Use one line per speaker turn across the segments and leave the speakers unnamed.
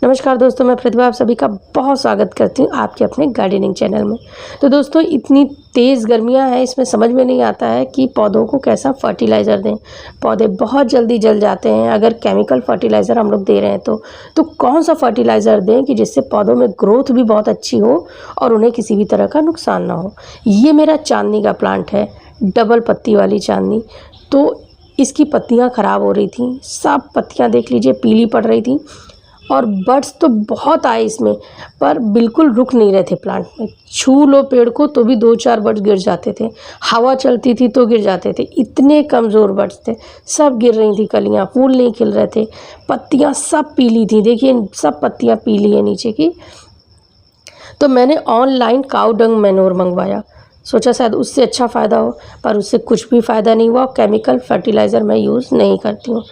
नमस्कार दोस्तों, मैं प्रतिभा आप सभी का बहुत स्वागत करती हूँ आपके अपने गार्डनिंग चैनल में। तो दोस्तों, इतनी तेज़ गर्मियाँ हैं, इसमें समझ में नहीं आता है कि पौधों को कैसा फर्टिलाइज़र दें। पौधे बहुत जल्दी जल जाते हैं अगर केमिकल फर्टिलाइज़र हम लोग दे रहे हैं तो कौन सा फर्टिलाइज़र दें कि जिससे पौधों में ग्रोथ भी बहुत अच्छी हो और उन्हें किसी भी तरह का नुकसान ना हो। ये मेरा चांदनी का प्लांट है, डबल पत्ती वाली चांदनी। तो इसकी पत्तियाँ ख़राब हो रही थी, सब पत्तियाँ देख लीजिए पीली पड़ रही थी और बड्स तो बहुत आए इसमें, पर बिल्कुल रुक नहीं रहे थे प्लांट में। छू लो पेड़ को तो भी 2-4 बड्स गिर जाते थे, हवा चलती थी तो गिर जाते थे, इतने कमज़ोर बड्स थे। सब गिर रही थी कलियां, फूल नहीं खिल रहे थे, पत्तियां सब पीली थी। देखिए सब पत्तियां पीली है नीचे की। तो मैंने ऑनलाइन काऊ डंग मैन्योर मंगवाया, सोचा शायद उससे अच्छा फ़ायदा हो, पर उससे कुछ भी फ़ायदा नहीं हुआ। केमिकल फर्टिलाइज़र मैं यूज़ नहीं करती हूँ।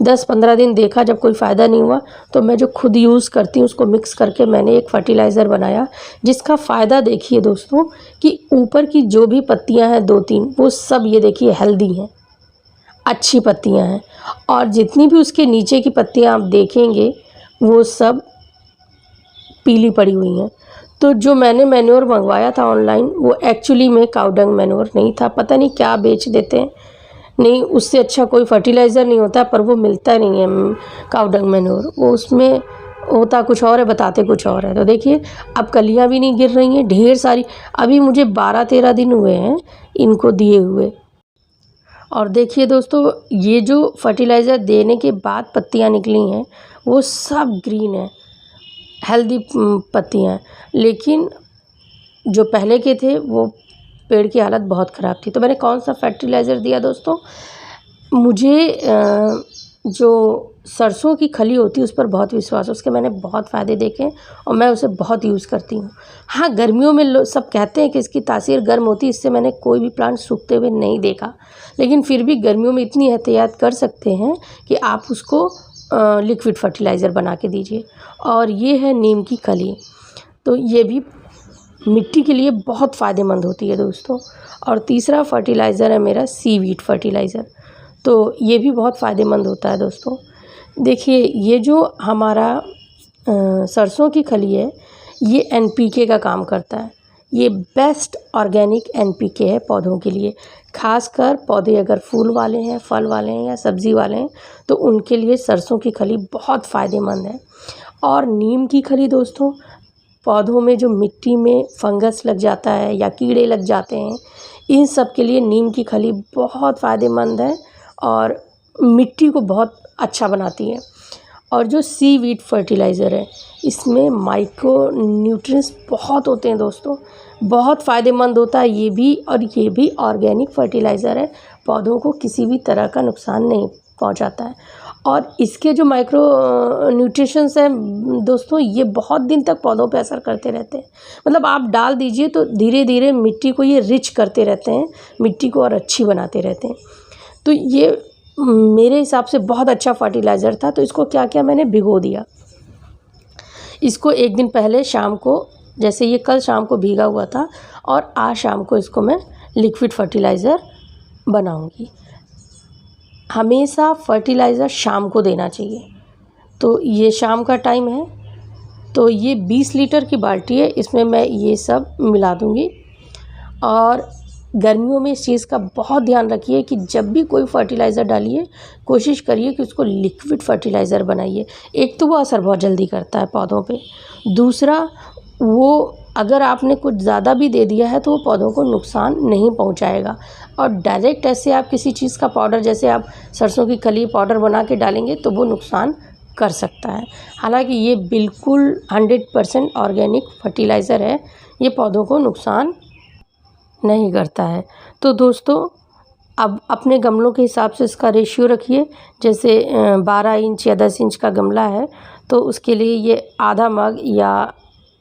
10-15 दिन देखा, जब कोई फ़ायदा नहीं हुआ तो मैं जो खुद यूज़ करती हूँ उसको मिक्स करके मैंने एक फ़र्टिलाइज़र बनाया, जिसका फ़ायदा देखिए दोस्तों कि ऊपर की जो भी पत्तियाँ हैं 2-3 वो सब ये देखिए हेल्दी हैं, अच्छी पत्तियाँ हैं। और जितनी भी उसके नीचे की पत्तियाँ आप देखेंगे वो सब पीली पड़ी हुई हैं। तो जो मैंने मैन्योर मंगवाया था ऑनलाइन वो एक्चुअली में काऊ डंग मैन्योर नहीं था, पता नहीं क्या बेच देते हैं। नहीं, उससे अच्छा कोई फर्टिलाइज़र नहीं होता, पर वो मिलता नहीं है काऊ डंग मैन्योर, वो उसमें होता कुछ और है, बताते कुछ और है। तो देखिए अब कलियां भी नहीं गिर रही हैं, ढेर सारी। अभी मुझे 12-13 दिन हुए हैं इनको दिए हुए। और देखिए दोस्तों, ये जो फर्टिलाइज़र देने के बाद पत्तियां निकली हैं वो सब ग्रीन है, हेल्दी पत्तियां हैं। लेकिन जो पहले के थे वो पेड़ की हालत बहुत ख़राब थी। तो मैंने कौन सा फर्टिलाइज़र दिया दोस्तों, मुझे जो सरसों की खली होती है उस पर बहुत विश्वास है। उसके मैंने बहुत फ़ायदे देखे हैं और मैं उसे बहुत यूज़ करती हूँ। हाँ, गर्मियों में सब कहते हैं कि इसकी तासीर गर्म होती है, इससे मैंने कोई भी प्लांट सूखते हुए नहीं देखा। लेकिन फिर भी गर्मियों में इतनी एहतियात कर सकते हैं कि आप उसको लिक्विड फर्टिलाइज़र बना के दीजिए। और ये है नीम की खली, तो ये भी मिट्टी के लिए बहुत फ़ायदेमंद होती है दोस्तों। और तीसरा फर्टिलाइज़र है मेरा सीवीड फर्टिलाइज़र, तो ये भी बहुत फ़ायदेमंद होता है दोस्तों। देखिए ये जो हमारा सरसों की खली है ये एनपीके का काम करता है। ये बेस्ट ऑर्गेनिक एनपीके है पौधों के लिए, खासकर पौधे अगर फूल वाले हैं, फल वाले हैं या सब्ज़ी वाले हैं तो उनके लिए सरसों की खली बहुत फ़ायदेमंद है। और नीम की खली दोस्तों, पौधों में जो मिट्टी में फंगस लग जाता है या कीड़े लग जाते हैं, इन सब के लिए नीम की खली बहुत फ़ायदेमंद है और मिट्टी को बहुत अच्छा बनाती है। और जो सीवीड फर्टिलाइज़र है इसमें माइक्रो न्यूट्रिएंट्स बहुत होते हैं दोस्तों, बहुत फ़ायदेमंद होता है ये भी। और ये भी ऑर्गेनिक फर्टिलाइज़र है, पौधों को किसी भी तरह का नुकसान नहीं पहुंचाता है। और इसके जो माइक्रो न्यूट्रिशंस हैं दोस्तों, ये बहुत दिन तक पौधों पे असर करते रहते हैं। मतलब आप डाल दीजिए तो धीरे धीरे मिट्टी को ये रिच करते रहते हैं, मिट्टी को और अच्छी बनाते रहते हैं। तो ये मेरे हिसाब से बहुत अच्छा फर्टिलाइज़र था। तो इसको क्या किया, मैंने भिगो दिया इसको एक दिन पहले शाम को, जैसे ये कल शाम को भीगा हुआ था और आज शाम को इसको मैं लिक्विड फर्टिलाइज़र बनाऊंगी। हमेशा फर्टिलाइज़र शाम को देना चाहिए। तो ये शाम का टाइम है, तो ये 20 लीटर की बाल्टी है, इसमें मैं ये सब मिला दूंगी। और गर्मियों में इस चीज़ का बहुत ध्यान रखिए कि जब भी कोई फर्टिलाइज़र डालिए कोशिश करिए कि उसको लिक्विड फर्टिलाइज़र बनाइए। एक तो वो असर बहुत जल्दी करता है पौधों पे, दूसरा वो अगर आपने कुछ ज़्यादा भी दे दिया है तो वो पौधों को नुकसान नहीं पहुंचाएगा। और डायरेक्ट ऐसे आप किसी चीज़ का पाउडर, जैसे आप सरसों की खली पाउडर बना के डालेंगे तो वो नुकसान कर सकता है। हालांकि ये बिल्कुल 100% ऑर्गेनिक फर्टिलाइज़र है, ये पौधों को नुकसान नहीं करता है। तो दोस्तों, अब अपने गमलों के हिसाब से इसका रेशियो रखिए। जैसे 12 इंच या 10 इंच का गमला है तो उसके लिए ये आधा मग या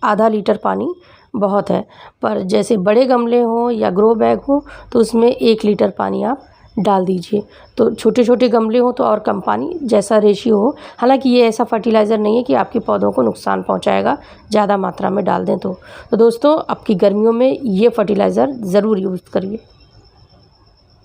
आधा लीटर पानी बहुत है। पर जैसे बड़े गमले हों या ग्रो बैग हो तो उसमें 1 लीटर पानी आप डाल दीजिए। तो छोटे छोटे गमले हों तो और कम पानी, जैसा रेशियो हो। हालांकि ये ऐसा फर्टिलाइज़र नहीं है कि आपके पौधों को नुकसान पहुंचाएगा ज़्यादा मात्रा में डाल दें तो दोस्तों, आपकी गर्मियों में ये फर्टिलाइज़र ज़रूर यूज़ करिए।